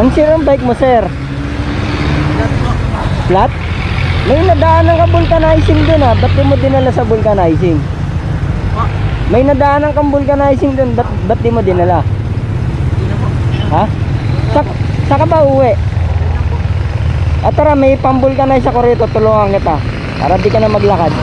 Ang sira ang bike mo, sir? Flat? May nadaanan ka vulcanizing dun ha. Ba't di mo dinala sa vulcanizing? May nadaanan kang vulcanizing dun. Ba't di mo dinala? Ha? Saka ba uwi? At tara, may pambulcanize ako rito. Tulungan kita para di ka na maglakad.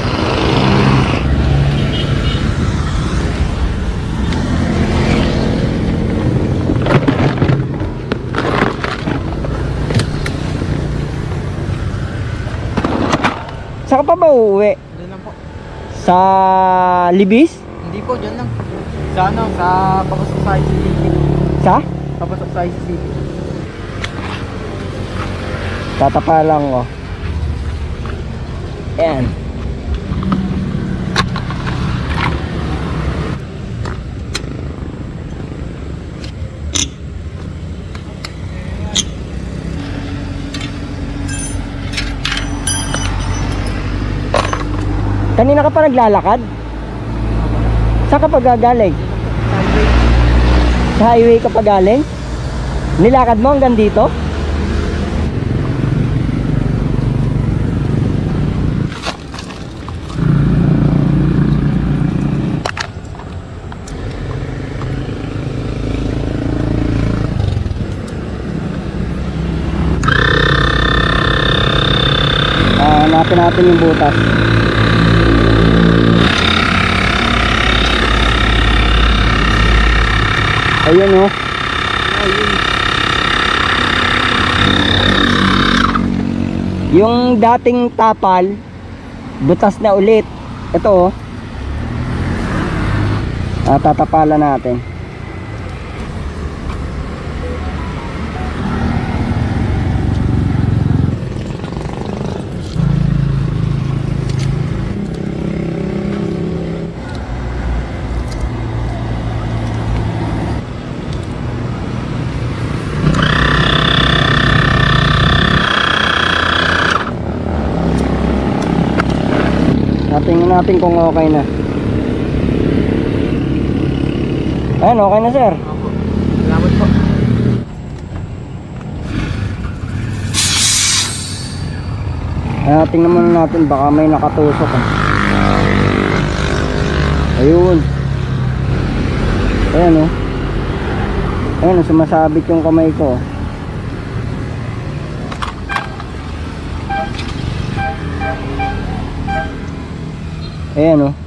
Saka pa ba uuwi? Diyan lang po. Sa Libis? Hindi po, diyan lang. Sa ano, sa papasok sa ICCT. Sa? Papasok sa ICCT. Tatapa lang ko. Ayan. Kanina ka pa naglalakad? Saan ka pa gagaling? Highway. Sa highway ka pa galing? Nilakad mo hanggang dito? Hanapin natin yung butas. Ayun oh. Ayun. Yung dating tapal butas na ulit. Ito oh. Tatapalan natin. Tingnan natin kung okay na. Ayan, okay na sir. Opo. Salamat po. Tingnan muna natin, baka may nakatusok Ayun. Ayan oh. Ayan, sumasabit yung kamay ko. Ayan oh.